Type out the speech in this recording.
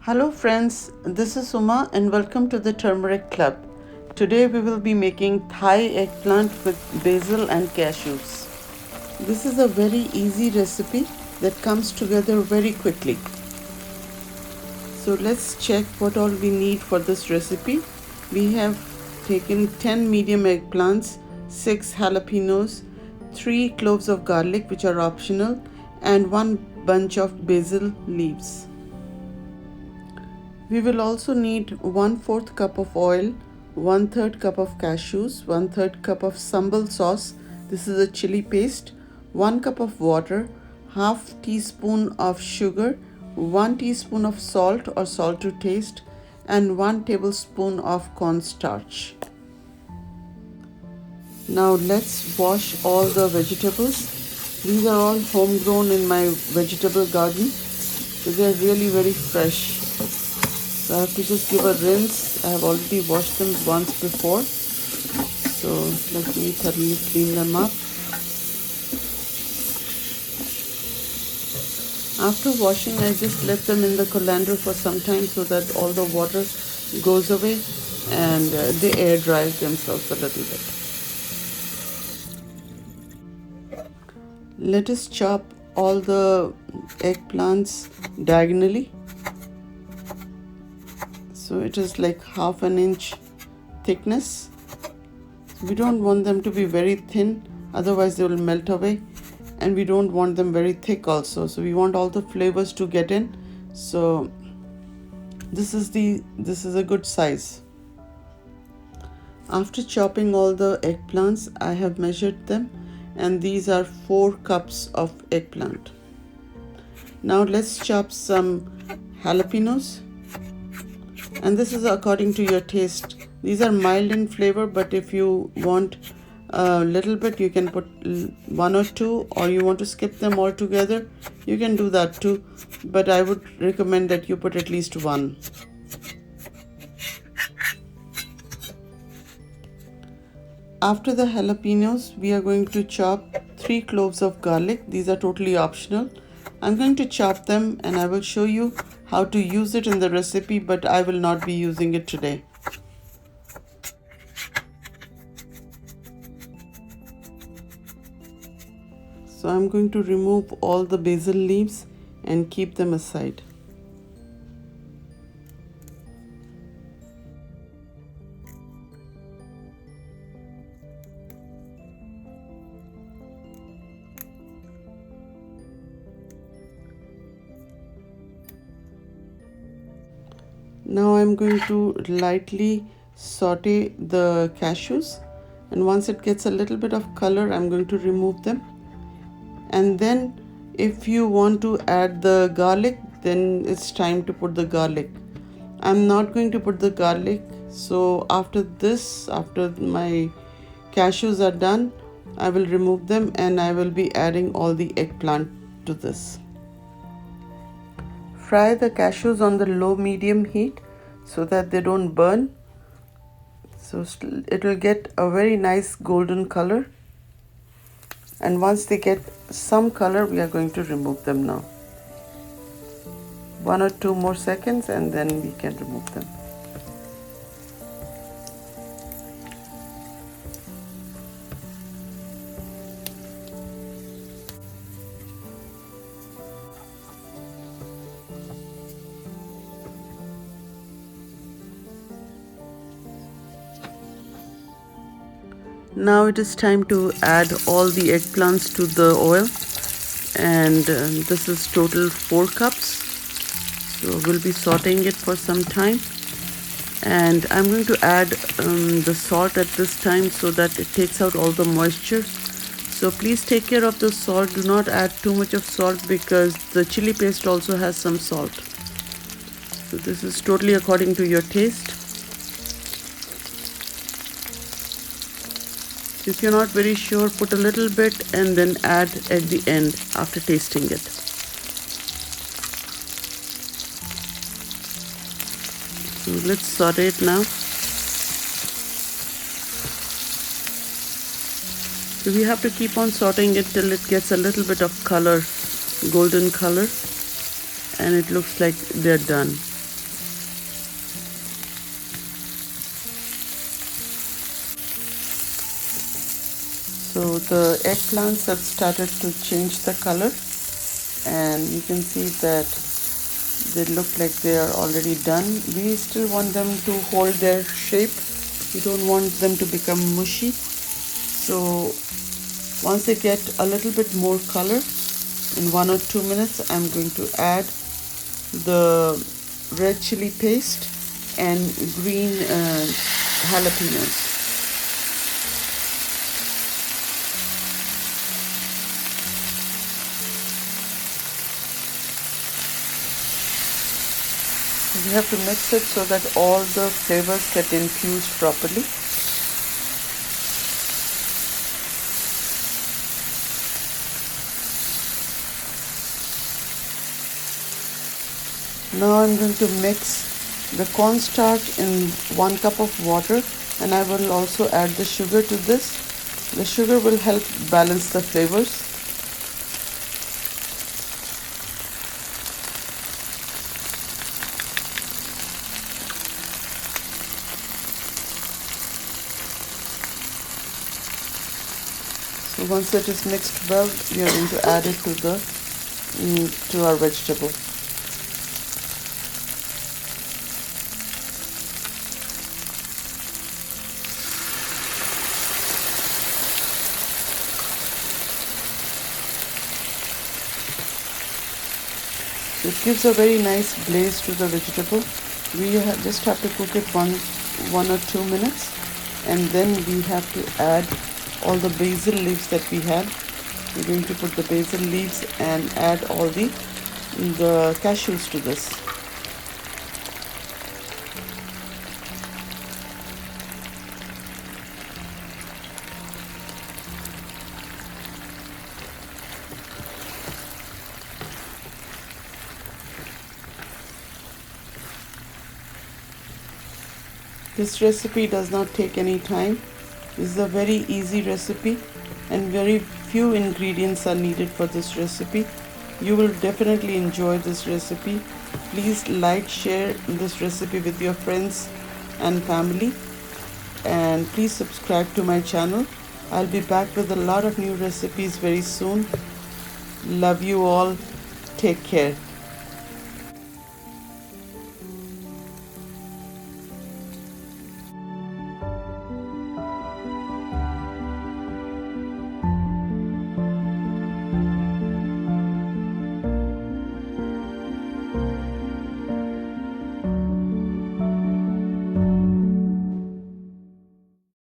Hello friends, this is Uma and welcome to the Turmeric Club. Today we will be making Thai eggplant with basil and cashews. This is a very easy recipe that comes together very quickly. So let's check what all we need for this recipe. We have taken 10 medium eggplants, 6 jalapenos, 3 cloves of garlic which are optional, and 1 bunch of basil leaves. We will also need 1/4 cup of oil, 1/3 cup of cashews, 1/3 cup of sambal sauce. This is a chili paste, 1 cup of water, half teaspoon of sugar, 1 teaspoon of salt or salt to taste, and 1 tablespoon of cornstarch. Now let's wash all the vegetables. These are all homegrown in my vegetable garden. So they are really very fresh. So I have to just give a rinse. I have already washed them once before. So let me thoroughly clean them up. After washing, I just let them in the colander for some time so that all the water goes away and they air dry themselves a little bit. Let us chop all the eggplants diagonally. So it is like half an inch thickness. We don't want them to be very thin, otherwise they will melt away, and we don't want them very thick also. So we want all the flavors to get in. So this is a good size. After chopping all the eggplants, I have measured them, and these are 4 cups of eggplant. Now let's chop some jalapenos. And this is according to your taste. These are mild in flavor, but if you want a little bit, you can put 1 or 2, or you want to skip them altogether, you can do that too. But I would recommend that you put at least 1. After the jalapenos, we are going to chop 3 cloves of garlic. These are totally optional. I'm going to chop them and I will show you how to use it in the recipe, but I will not be using it today. So I'm going to remove all the basil leaves and keep them aside. Now I'm going to lightly saute the cashews, and once it gets a little bit of color, I'm going to remove them. And then if you want to add the garlic, then it's time to put the garlic. I'm not going to put the garlic. So after my cashews are done, I will remove them and I will be adding all the eggplant to this. Fry the cashews on the low medium heat so that they don't burn. So it will get a very nice golden color. And once they get some color, we are going to remove them now. 1 or 2 more seconds and then we can remove them. Now it is time to add all the eggplants to the oil, and this is total 4 cups. So we'll be sauteing it for some time, and I'm going to add the salt at this time so that it takes out all the moisture. So please take care of the salt. Do not add too much of salt because the chili paste also has some salt. So this is totally according to your taste. If you're not very sure, put a little bit and then add at the end after tasting it. So let's saute it now. So we have to keep on sauteing it till it gets a little bit of color, golden color, and it looks like they're done. So the eggplants have started to change the color, and you can see that they look like they are already done. We still want them to hold their shape. We don't want them to become mushy. So once they get a little bit more color, in 1 or 2 minutes, I'm going to add the red chili paste and green jalapenos. We have to mix it so that all the flavors get infused properly. Now I'm going to mix the cornstarch in 1 cup of water, and I will also add the sugar to this. The sugar will help balance the flavors. So once it is mixed well, we are going to add it to our vegetable. It gives a very nice glaze to the vegetable. We just have to cook it 1 or 2 minutes, and then we have to add all the basil leaves that we had. We're going to put the basil leaves and add all the cashews to this. This recipe does not take any time. This is a very easy recipe, and very few ingredients are needed for this recipe. You will definitely enjoy this recipe. Please like, share this recipe with your friends and family, and please subscribe to my channel. I'll be back with a lot of new recipes very soon. Love you all. Take care.